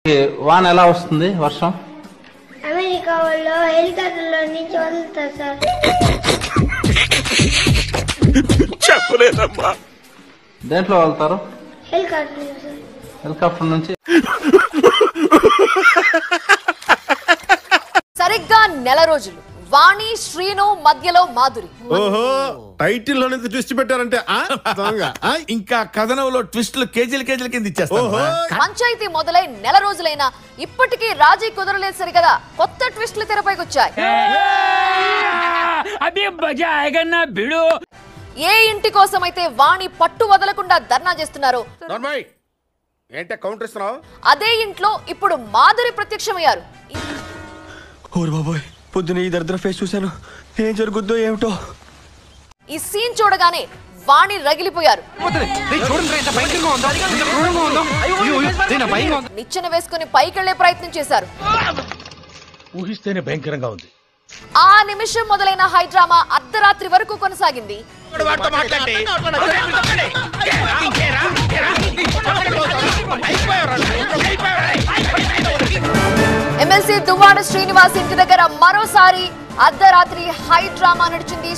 వాన ఎలా వస్తుంది వర్షం? అమెరికా వాళ్ళు హెలికాప్టర్లో నుంచి వదులుతారు సార్. చెప్పలేదమ్మా. దేంట్లో వెళ్తారు? Helicopter sir. హెలికాప్టర్ నుంచి. సరిగ్గా నెల రోజులు వాణి శ్రీను మధ్యలో మాధురి. ఓహో, టైటిల్ లోనే ట్విస్ట్ పెట్టారంటే ఇంకా కథనంలో ట్విస్టులు కేజీలు కేజీల కింద ఇచ్చేస్తారు. పంచాయతీ మొదలై నెల రోజులైనా ఇప్పటికీ రాజీ కుదరలేదు సరికదా కొత్త ట్విస్టులు తెరపైకి వచ్చాయి. ఏ ఇంటి కోసమైతే వాణి పట్టు వదలకుండా ధర్నా చేస్తున్నారో ఏంటే కౌంటర్ ఇస్తున్నావు? అదే ఇంట్లో ఇప్పుడు మాధురి ప్రత్యక్షమయ్యారు. పొద్దున ఈ దరిద్ర ఫేస్ చూశాను, ఏం జరుగుద్దో ఏమిటో. ఈ సీన్ చూడగానే వాణి రగిలిపోయారు. నిచ్చెన వేసుకుని పైకెళ్లే ప్రయత్నం చేశారు. ఊహిస్తేనే భయంకరంగా ఉంది. ఆ నిమిషం మొదలైన హై డ్రామా అర్ధరాత్రి వరకు కొనసాగింది. ఎమ్మెల్సీ దువ్వాడ శ్రీనివాస్ ఇంటి దగ్గర మరోసారి అర్ధరాత్రి హై డ్రామా నడిచింది.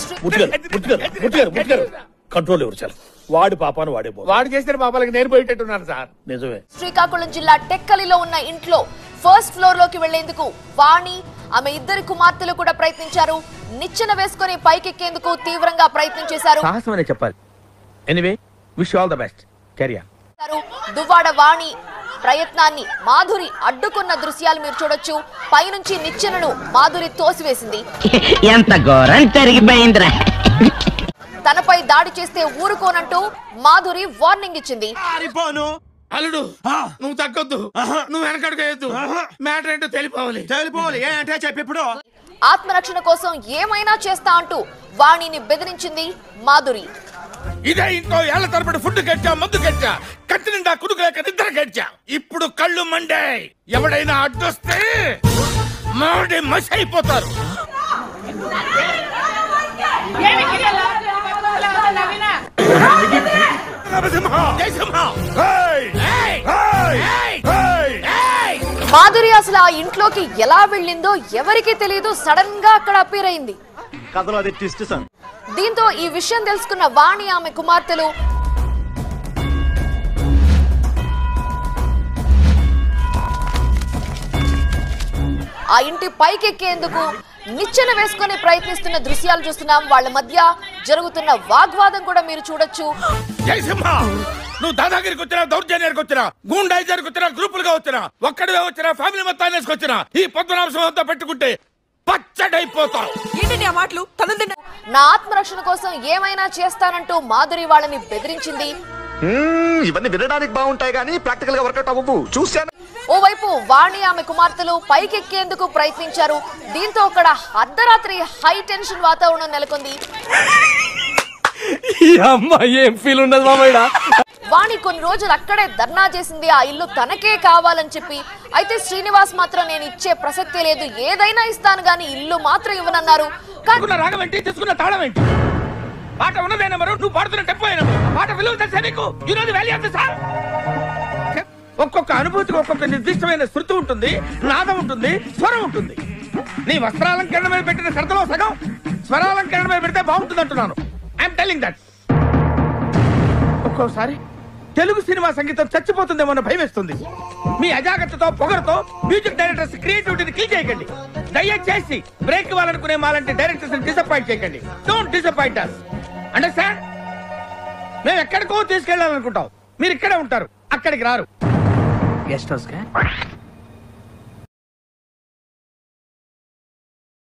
కంట్రోల్ ఎవరు సార్? వాడి పాపాను వాడు చేసిన పాపాలకి నేను పోయేటట్టున్నాను సార్. నిజమే. శ్రీకాకుళం జిల్లా టెక్కలిలో ఉన్న ఇంట్లో ఫస్ట్ ఫ్లోర్ లోకి వెళ్లేందుకు వాణి ఆమె ఇద్దరి కుమార్తెలు కూడా ప్రయత్నించారు. నిచ్చెన వేసుకుని పైకెక్కేందుకు తీవ్రంగా ప్రయత్నం చేశారు. సాహసమనే చెప్పాలి. Anyway, wish all the best. Carry on. Duvvada Vani ప్రయత్నాన్ని మాధురి అడ్డుకున్న దృశ్యాలు మీరు చూడొచ్చు. పైనుంచి నిచ్చెనను మాధురి తోసివేసింది. ఎంత ఘోరం జరిగిపోయిందిరా. తనపై దాడి చేస్తే ఊరుకోనంటూ మాధురి వార్నింగ్ ఇచ్చింది. అల్లుడు, నువ్వు తగ్గొద్దు, నువ్వు వెనకడుగేయద్దు. మ్యాటర్ ఏంటో తెలిపోవాలి. ఏంటంటే చెప్పిప్పుడు ఆత్మరక్షణ కోసం ఏమైనా చేస్తా అంటూ వాణిని బెదిరించింది మాధురి. ఇదే ఇంట్లో ఏళ్ల తరబడి ఫుడ్ గెచ్చా, మందు గెచ్చా, కత్తి నిండా కుదుకులేక నిద్ర గెచ్చా. ఇప్పుడు కళ్ళు మండే. ఎవడైనా అడ్డొస్తే మాడి మసి అయిపోతారు. మాధురి అసలు ఆ ఇంట్లోకి ఎలా వెళ్ళిందో ఎవరికి తెలియదు. సడన్ గా అక్కడ అపీర్ అయింది. దీంతో ఈ విషయం తెలుసుకున్న వాణి ఆమె కుమార్తెలు ఆ ఇంటి పైకెక్కేందుకు నిచ్చెన వేసుకుని ప్రయత్నిస్తున్న దృశ్యాలు చూస్తున్నాం. వాళ్ళ మధ్య జరుగుతున్న వాగ్వాదం కూడా మీరు చూడొచ్చు. నువ్వు దాదాగిరికి వచ్చినా, దౌర్జన్యానికి వచ్చినా, గూండాయిజానికి వచ్చినా, గ్రూపులుగా వచ్చినా, ఒక్కడిగా వచ్చినా, ఫ్యామిలీ మొత్తాన్ని వేసుకొచ్చినా ఈ పద్మనాభం అంతా పెట్టుకుంటే పచ్చడైపోతావు. నా ఆత్మరక్షణ కోసం ఏమైనా చేస్తానంటూ మాధురి వాళ్ళని బెదిరించింది. ఇవన్నీ వినడానికి బాగుంటాయి కానీ ప్రాక్టికల్ గా వర్కౌట్ అవ్వవు. చూశాను. ఓవైపు వాణి ఆమె కుమార్తెలు పైకెక్కేందుకు ప్రయత్నించారు. దీంతో అక్కడ అర్ధరాత్రి హై టెన్షన్ వాతావరణం నెలకొంది. వాణి కొన్ని రోజులు అక్కడే ధర్నా చేసింది. ఆ ఇల్లు తనకే కావాలని చెప్పి. అయితే శ్రీనివాస్ మాత్రం నేను ఇచ్చే ప్రసక్తే లేదు, ఏదైనా ఇస్తాను గానీ ఇల్లు మాత్రం ఇవ్వనన్నారు. ఒక్కొక్క అనుభూతికి ఒక్కొక్క నిర్దిష్టమైన శృతి ఉంటుంది, నాదం ఉంటుంది, స్వరం ఉంటుంది. నీ వస్త్రాలంకరణ మీద పెట్టిన శ్రద్ధలో సగం స్వరాలంకరణ మీద పెడితే బాగుంటుంది అంటున్నాను. I'm telling that. ఒక్కోసారి తెలుగు సినిమా సంగీతం చచ్చిపోతుందేమో భయం వేస్తుంది. మీ అజాగ్రత్తతో పొగరుతో మ్యూజిక్ డైరెక్టర్స్ క్రియేటివిటీని కిల్ చేయకండి. దయచేసి బ్రేక్ ఇవ్వాలనుకునే మాలాంటి డైరెక్టర్స్ డిసప్పాయింట్ చేయకండి. Don't disappoint us. అండర్స్టాండ్? మేము ఎక్కడికో తీసుకెళ్లాలనుకుంటాం, మీరు ఇక్కడే ఉంటారు, అక్కడికి రారు.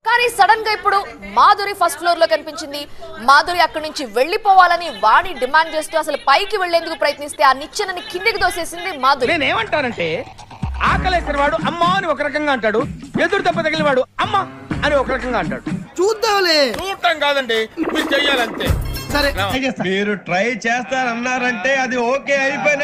కానీ సడన్ గా ఇప్పుడు మాధురి ఫస్ట్ ఫ్లోర్ లో కనిపించింది. మాధురి అక్కడి నుంచి వెళ్లిపోవాలని వాణి డిమాండ్ చేస్తూ అసలు పైకి వెళ్లేందుకు ప్రయత్నిస్తే ఆ నిచ్చెనని కిందికి దోసేసింది మాధురి. నేనేమంటానంటే, ఆకలేసిన వాడు అమ్మా అని ఒక రకంగా అంటాడు, ఎదురు దెబ్బ తగిలిన వాడు అమ్మా అని ఒక రకంగా అంటాడు. చూద్దాంలే. చూడటం కాదండి, మీరు చెయ్యాలంతే. సరే, మీరు ట్రై చేస్తారన్నారంటే అది ఓకే అయిపోయిన